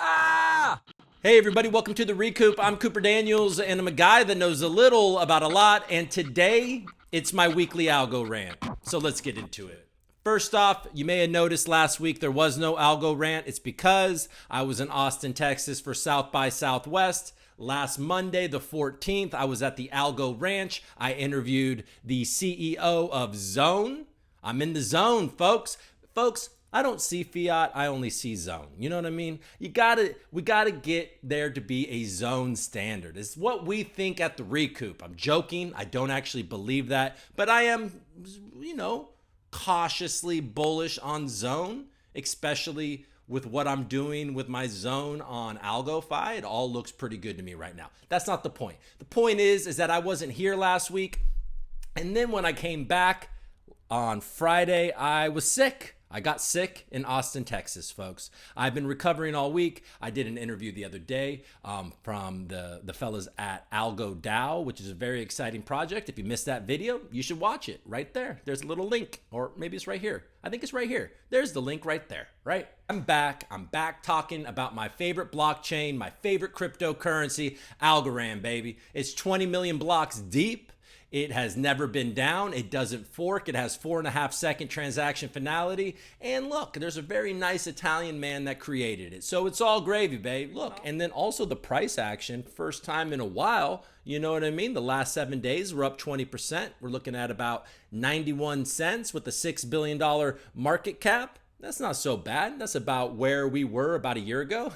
Ah! Hey everybody, welcome to the ReCoop. I'm Cooper Daniels, and I'm a guy that knows a little about a lot, and today it's my weekly algo rant. So let's get into it. First off, you may have noticed last week there was no algo rant. It's because I was in Austin, Texas for South by Southwest. Last Monday, the 14th, I was at the Algo Ranch. I interviewed the CEO of Zone. I'm in the zone, folks. I don't see fiat, I only see zone. You know what I mean? We gotta get there to be a zone standard. It's what we think at the ReCoop. I'm joking, I don't actually believe that, but I am, cautiously bullish on zone, especially with what I'm doing with my zone on AlgoFi. It all looks pretty good to me right now. That's not the point. The point is that I wasn't here last week, and then when I came back on Friday, I was sick. I got sick in Austin, Texas, folks. I've been recovering all week. I did an interview the other day from the fellas at ALGO DAO, which is a very exciting project. If you missed that video, you should watch it right there. There's a little link, or maybe it's right here. I think it's right here. There's the link right there, right? I'm back talking about my favorite blockchain, my favorite cryptocurrency, Algorand, baby. It's 20 million blocks deep. It has never been down. It doesn't fork. It has 4.5-second transaction finality. And look, there's a very nice Italian man that created it. So it's all gravy, babe. Look, and then also the price action, first time in a while, you know what I mean? The last 7 days, we're up 20%. We're looking at about 91 cents with a $6 billion market cap. That's not so bad. That's about where we were about a year ago.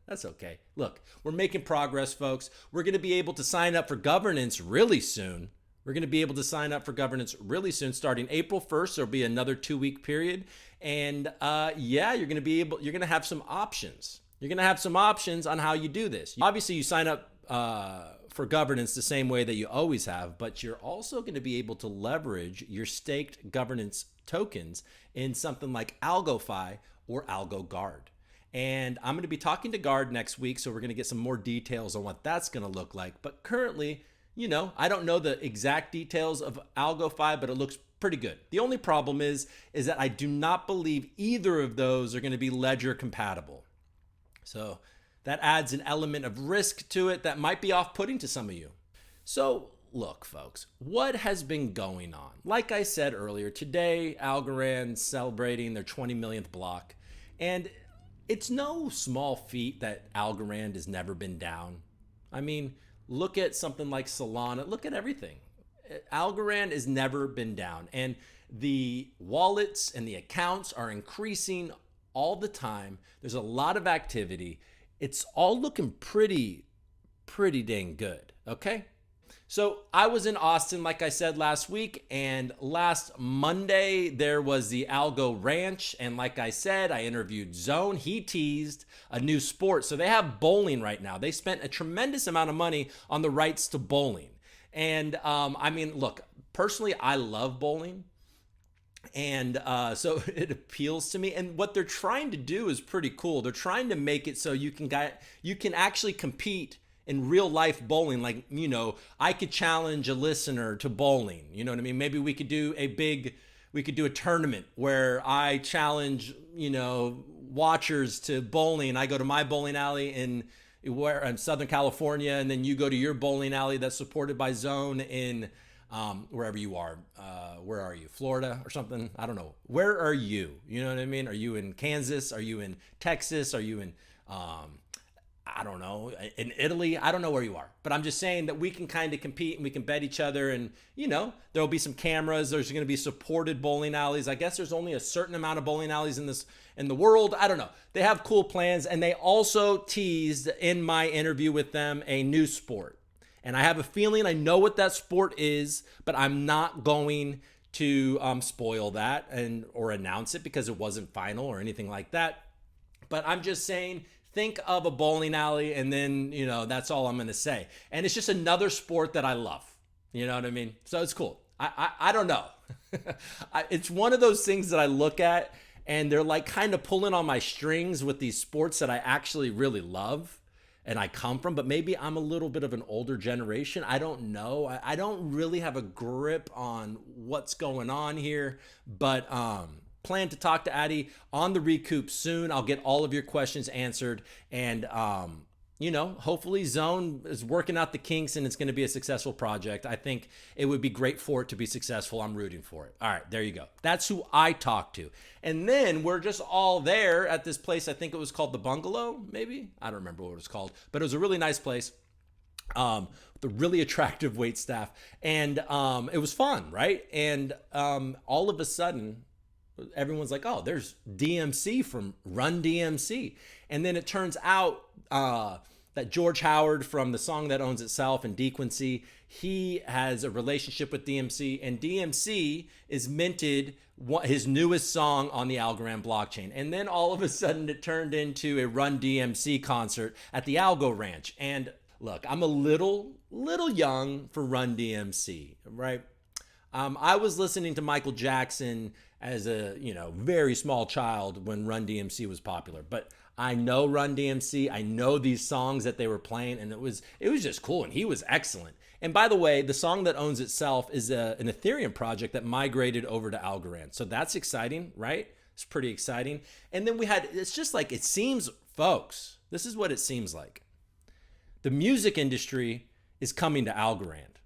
That's okay. Look, we're making progress, folks. We're going to be able to sign up for governance really soon. Starting April 1st. There'll be another 2-week period. And you're going to have some options. You're going to have some options on how you do this. Obviously, you sign up for governance the same way that you always have, but you're also going to be able to leverage your staked governance tokens in something like AlgoFi or AlgoGuard. And I'm going to be talking to Guard next week, so we're going to get some more details on what that's going to look like. But currently, I don't know the exact details of AlgoFi, but it looks pretty good. The only problem is that I do not believe either of those are going to be ledger compatible. So that adds an element of risk to it that might be off-putting to some of you. So look, folks, what has been going on? Like I said earlier, today, Algorand celebrating their 20 millionth block. And it's no small feat that Algorand has never been down. I mean, look at something like Solana. Look at everything. Algorand has never been down. And the wallets and the accounts are increasing all the time. There's a lot of activity. It's all looking pretty dang good, okay? So I was in Austin, like I said last week, and last Monday there was the Algo Ranch, and like I said, I interviewed Zone. He teased a new sport. So they have bowling right now. They spent a tremendous amount of money on the rights to bowling. And look, personally, I love bowling. And so it appeals to me. And what they're trying to do is pretty cool. They're trying to make it so you can actually compete in real life bowling. Like, I could challenge a listener to bowling. You know what I mean? Maybe we could do a tournament where I challenge, watchers to bowling. I go to my bowling alley in Southern California, and then you go to your bowling alley that's supported by Zone in wherever you are. Where are you? Florida or something? I don't know. Where are you? You know what I mean? Are you in Kansas? Are you in Texas? Are you in, I don't know, in Italy? I don't know where you are. But I'm just saying that we can kind of compete and we can bet each other. And, there'll be some cameras. There's going to be supported bowling alleys. I guess there's only a certain amount of bowling alleys in the world. I don't know. They have cool plans. And they also teased in my interview with them a new sport. And I have a feeling I know what that sport is, but I'm not going to spoil that or announce it because it wasn't final or anything like that. But I'm just saying, think of a bowling alley, and then, that's all I'm going to say. And it's just another sport that I love. You know what I mean? So it's cool. I don't know. It's one of those things that I look at, and they're like kind of pulling on my strings with these sports that I actually really love. And I come from, but maybe I'm a little bit of an older generation. I don't know. I don't really have a grip on what's going on here, but plan to talk to Addy on the ReCoop soon. I'll get all of your questions answered. And, you know, hopefully Zone is working out the kinks and it's going to be a successful project. I think it would be great for it to be successful. I'm rooting for it. All right, there you go. That's who I talked to. And then we're just all there at this place. I think it was called the Bungalow, maybe. I don't remember what it was called, but it was a really nice place. With a really attractive wait staff. And it was fun, right? And all of a sudden, everyone's like, oh, there's DMC from Run DMC. And then it turns out that George Howard from The Song That Owns Itself and Dequency, he has a relationship with DMC, and DMC is minted his newest song on the Algorand blockchain. And then all of a sudden it turned into a Run DMC concert at the AlgoRANT. And look, I'm a little young for Run DMC, right? I was listening to Michael Jackson as a, you know, very small child when Run DMC was popular, but I know Run DMC. I know these songs that they were playing, and it was just cool, and he was excellent. And by the way, The Song That Owns Itself is an Ethereum project that migrated over to Algorand. So that's exciting, right? It's pretty exciting. And then it's just like, it seems, folks, this is what it seems like. The music industry is coming to Algorand.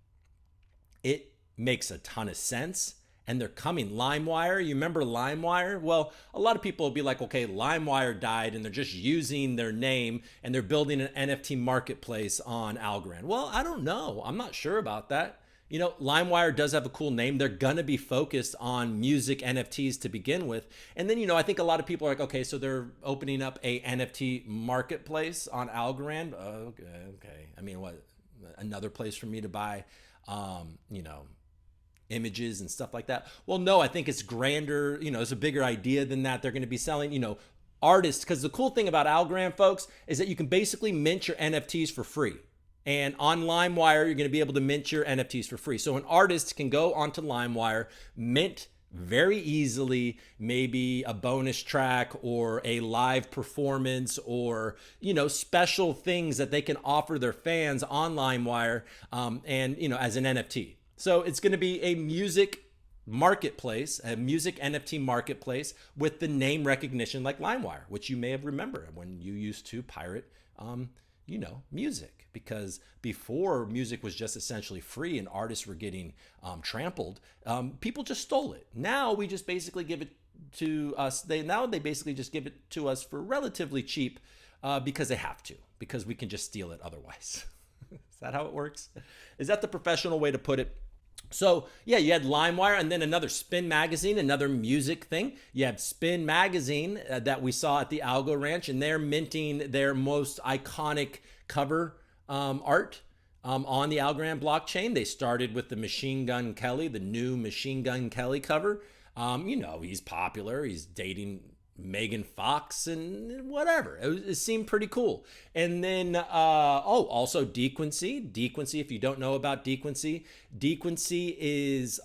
It makes a ton of sense, and they're coming. LimeWire, you remember LimeWire? Well, a lot of people will be like, okay, LimeWire died, and they're just using their name, and they're building an NFT marketplace on Algorand. Well, I don't know. I'm not sure about that. You know, LimeWire does have a cool name. They're going to be focused on music NFTs to begin with. And then, you know, I think a lot of people are like, okay, so they're opening up a NFT marketplace on Algorand. Okay. I mean, what, another place for me to buy, you know, images and stuff like that? Well, no, I think it's grander. You know, it's a bigger idea than that. They're going to be selling, you know, artists. Because the cool thing about Algorand, folks, is that you can basically mint your NFTs for free. And on LimeWire, you're going to be able to mint your NFTs for free. So an artist can go onto LimeWire, mint very easily, maybe a bonus track or a live performance or, you know, special things that they can offer their fans on LimeWire, and, you know, as an NFT. So it's going to be a music marketplace, a music NFT marketplace with the name recognition like LimeWire, which you may have remembered when you used to pirate, you know, music. Because before, music was just essentially free and artists were getting trampled, people just stole it. Now we just basically give it to us. They basically just give it to us for relatively cheap because they have to, because we can just steal it otherwise. Is that how it works? Is that the professional way to put it? So yeah, you had LimeWire, and then another Spin Magazine, another music thing. You have Spin Magazine that we saw at the AlgoRANT, and they're minting their most iconic cover art on the Algorand blockchain. They started with the Machine Gun Kelly, the new Machine Gun Kelly cover. You know, he's popular. He's dating Megan Fox and whatever. It seemed pretty cool. And then, also Dequency. Dequency, if you don't know about Dequency, Dequency is,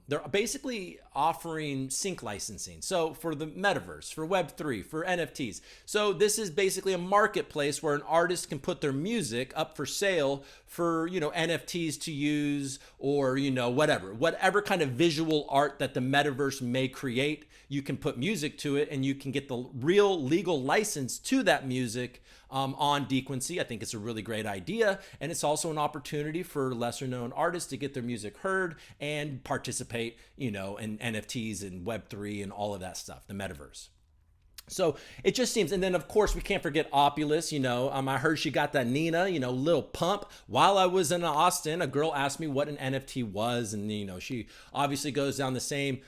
they're basically offering sync licensing. So for the metaverse, for Web3, for NFTs. So this is basically a marketplace where an artist can put their music up for sale for, you know, NFTs to use, or, you know, whatever kind of visual art that the metaverse may create. You can put music to it, and you can get the real legal license to that music on Dequency. I think it's a really great idea, and it's also an opportunity for lesser known artists to get their music heard and participate, you know, in NFTs and Web3 and all of that stuff, the metaverse. So it just seems, and then of course we can't forget Opulus. You know, I heard she got that Nina, you know, Lil Pump. While I was in Austin, a girl asked me what an NFT was, and you know, she obviously goes down the same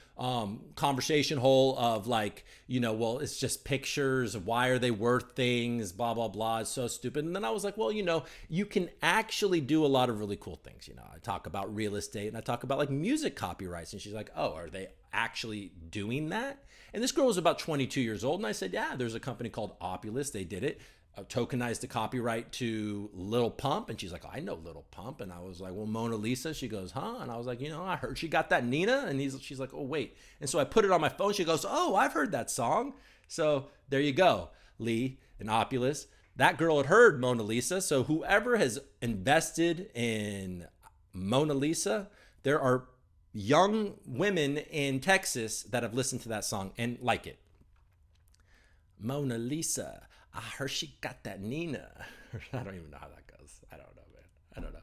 conversation hole of like, you know, well, it's just pictures. Why are they worth things? Blah blah blah. It's so stupid. And then I was like, well, you know, you can actually do a lot of really cool things. You know, I talk about real estate, and I talk about like music copyrights, and she's like, oh, are they actually doing that? And this girl was about 22 years old. And I said, yeah, there's a company called Opulus. They did it, tokenized the copyright to Lil Pump. And she's like, oh, I know Lil Pump. And I was like, well, Mona Lisa. She goes, huh? And I was like, you know, I heard she got that Nina. And she's like, oh, wait. And so I put it on my phone. She goes, oh, I've heard that song. So there you go, Lee and Opulus. That girl had heard Mona Lisa. So whoever has invested in Mona Lisa, there are young women in Texas that have listened to that song and like it. Mona Lisa, I heard she got that Nina. I don't even know how that goes. I don't know, man. I don't know.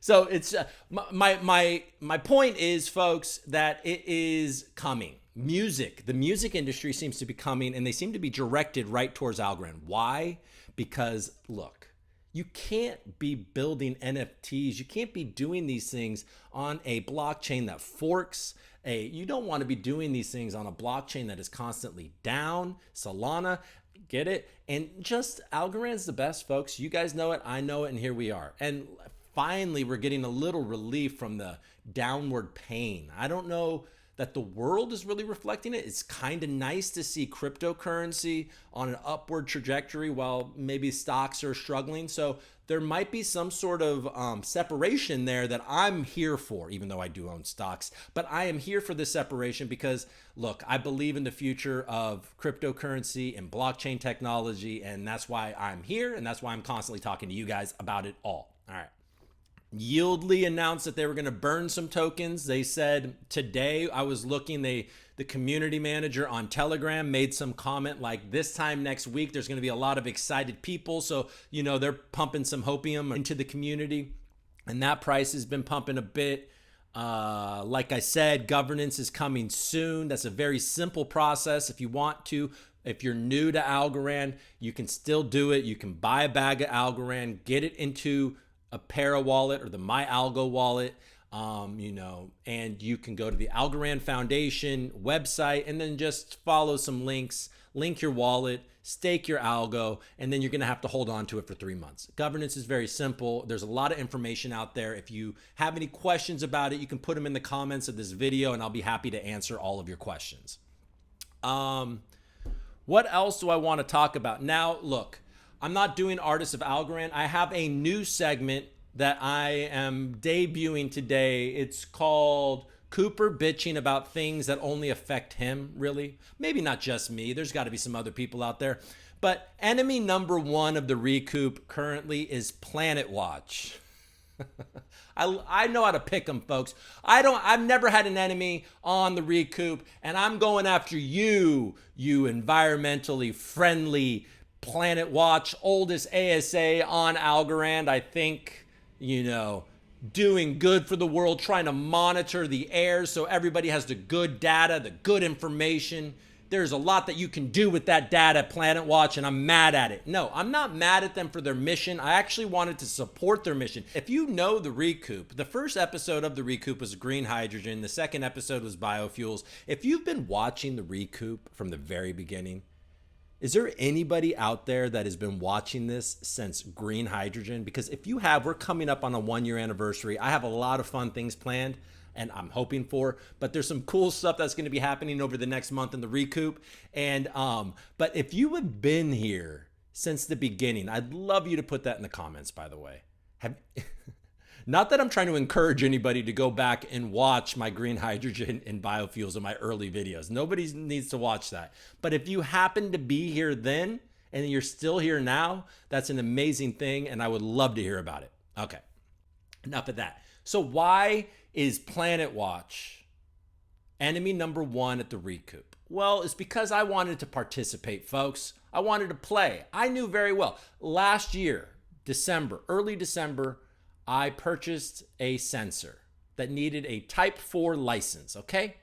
So it's my point is, folks, that it is coming. The music industry seems to be coming, and they seem to be directed right towards Algorand. Why? Because look, you can't be building NFTs. You can't be doing these things on a blockchain that forks. You don't want to be doing these things on a blockchain that is constantly down. Solana, get it? And just Algorand's the best, folks. You guys know it. I know it. And here we are. And finally, we're getting a little relief from the downward pain. I don't know that the world is really reflecting it. It's kind of nice to see cryptocurrency on an upward trajectory while maybe stocks are struggling. So there might be some sort of separation there that I'm here for, even though I do own stocks. But I am here for this separation because, look, I believe in the future of cryptocurrency and blockchain technology, and that's why I'm here, and that's why I'm constantly talking to you guys about it all. All right. Yieldly announced that they were going to burn some tokens. They said today, I was looking, the community manager on Telegram made some comment like, this time next week, there's going to be a lot of excited people. So, they're pumping some hopium into the community, and that price has been pumping a bit. Like I said, governance is coming soon. That's a very simple process. If you're new to Algorand, you can still do it. You can buy a bag of Algorand, get it into a Para wallet or the My Algo wallet, and you can go to the Algorand Foundation website and then just follow some links, link your wallet, stake your algo, and then you're going to have to hold on to it for 3 months. Governance is very simple. There's a lot of information out there. If you have any questions about it, you can put them in the comments of this video and I'll be happy to answer all of your questions. What else do I want to talk about? Now, look, I'm not doing Artists of Algorand. I have a new segment that I am debuting today. It's called Cooper Bitching About Things That Only Affect Him, really. Maybe not just me. There's got to be some other people out there. But enemy number one of the ReCoop currently is PlanetWatch. I know how to pick them, folks. I've never had an enemy on the ReCoop, and I'm going after you environmentally friendly PlanetWatch, oldest ASA on Algorand, I think, doing good for the world, trying to monitor the air so everybody has the good data, the good information. There's a lot that you can do with that data, PlanetWatch, and I'm mad at it. No, I'm not mad at them for their mission. I actually wanted to support their mission. If you know the ReCoop, the first episode of the ReCoop was green hydrogen. The second episode was biofuels. If you've been watching the ReCoop from the very beginning, is there anybody out there that has been watching this since green hydrogen? Because if you have, we're coming up on a 1-year anniversary. I have a lot of fun things planned and I'm hoping for, but there's some cool stuff that's going to be happening over the next month in the ReCoop. And, but if you have been here since the beginning, I'd love you to put that in the comments, by the way. Not that I'm trying to encourage anybody to go back and watch my green hydrogen and biofuels in my early videos. Nobody needs to watch that. But if you happen to be here then and you're still here now, that's an amazing thing and I would love to hear about it. Okay, enough of that. So why is PlanetWatch enemy number one at the ReCoop? Well, it's because I wanted to participate, folks. I wanted to play. I knew very well. Last year, early December, I purchased a sensor that needed a Type 4 license, okay?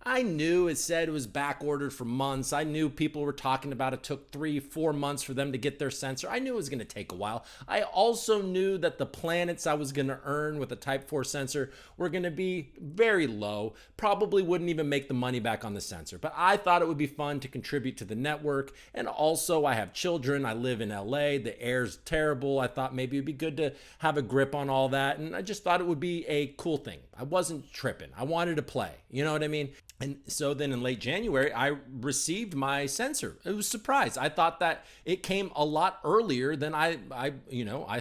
I knew it said it was back ordered for months. I knew people were talking about it took 3-4 months for them to get their sensor. I knew it was going to take a while. I also knew that the planets I was going to earn with a Type 4 sensor were going to be very low. Probably wouldn't even make the money back on the sensor. But I thought it would be fun to contribute to the network. And also I have children. I live in LA. The air's terrible. I thought maybe it'd be good to have a grip on all that. And I just thought it would be a cool thing. I wasn't tripping. I wanted to play. You know what I mean? And so then in late January, I received my sensor. It was a surprise. I thought that it came a lot earlier than I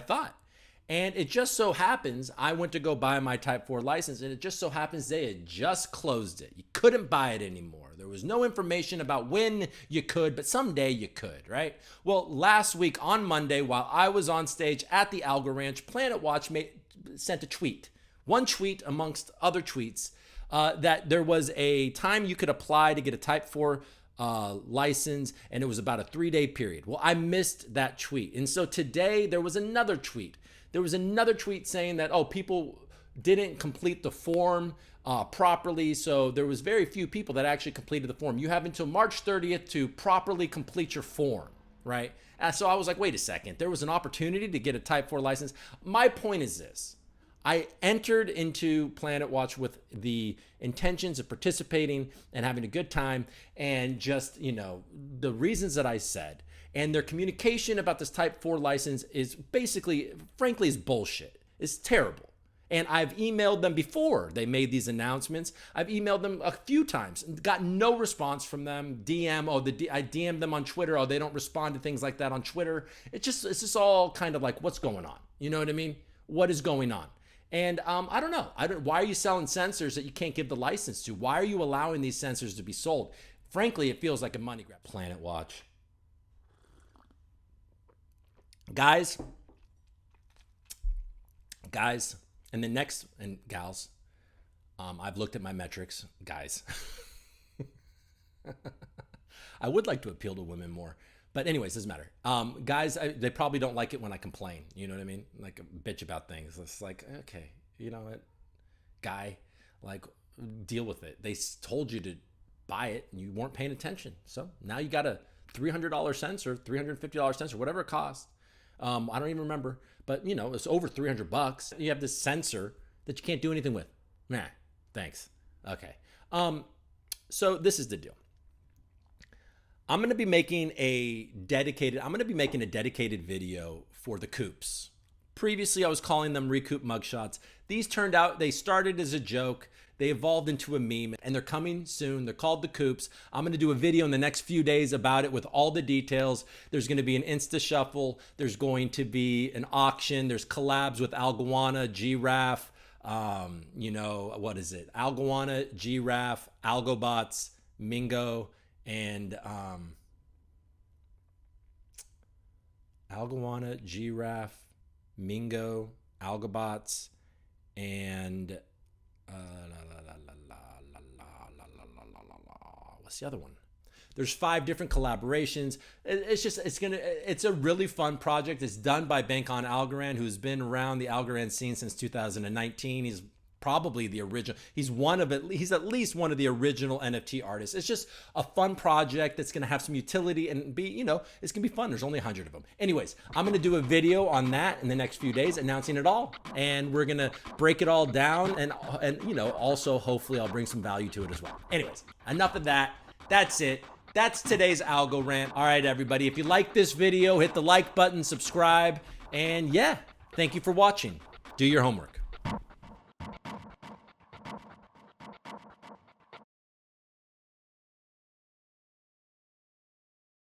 thought. And it just so happens, I went to go buy my Type 4 license, and it just so happens they had just closed it. You couldn't buy it anymore. There was no information about when you could, but someday you could, right? Well, last week on Monday, while I was on stage at the AlgoRANT, PlanetWatch sent a tweet. One tweet amongst other tweets that there was a time you could apply to get a Type 4 license, and it was about a 3-day period. Well, I missed that tweet. And so today there was another tweet. There was another tweet saying that, oh, people didn't complete the form properly. So there was very few people that actually completed the form. You have until March 30th to properly complete your form, right? And so I was like, wait a second, there was an opportunity to get a Type 4 license. My point is this. I entered into PlanetWatch with the intentions of participating and having a good time, and just, you know, the reasons that I said, and their communication about this Type 4 license is basically, frankly, is bullshit. It's terrible. And I've emailed them before they made these announcements. I've emailed them a few times and got no response from them. I DM'd them on Twitter. Oh, they don't respond to things like that on Twitter. It's just all kind of like, what's going on? You know what I mean? What is going on? And I don't know. Why are you selling sensors that you can't give the license to? Why are you allowing these sensors to be sold? Frankly, it feels like a money grab. PlanetWatch. Guys, and the next, and gals, I've looked at my metrics, guys. I would like to appeal to women more. But anyways, doesn't matter. Guys, they probably don't like it when I complain. You know what I mean? Like, bitch about things. It's like, okay, you know what? Guy, like, deal with it. They told you to buy it and you weren't paying attention. So now you got a $300 sensor, $350 sensor, whatever it costs. I don't even remember. But, you know, it's over $300. You have this sensor that you can't do anything with. Nah, thanks. Okay. So this is the deal. I'm going to be making a dedicated video for the Coops. Previously, I was calling them ReCoop mugshots. These turned out, they started as a joke. They evolved into a meme, and they're coming soon. They're called the Coops. I'm going to do a video in the next few days about it with all the details. There's going to be an Insta Shuffle. There's going to be an auction. There's collabs with Algowana, Giraffe, you know, what is it? Algowana, Giraffe, AlgoBots, Mingo, and Algowana, Giraffe, Mingo, AlgoBots, and what's the other one? There's 5 different collaborations. It's a really fun project. It's done by Bank-On Algorand, who's been around the Algorand scene since 2019. He's probably the original. He's at least one of the original NFT artists. It's just a fun project that's going to have some utility and be, you know, it's going to be fun. There's only 100 of them. Anyways, I'm going to do a video on that in the next few days announcing it all. And we're going to break it all down, and you know, also hopefully I'll bring some value to it as well. Anyways, enough of that. That's it. That's today's Algo Rant. All right, everybody. If you like this video, hit the like button, subscribe, and yeah, thank you for watching. Do your homework.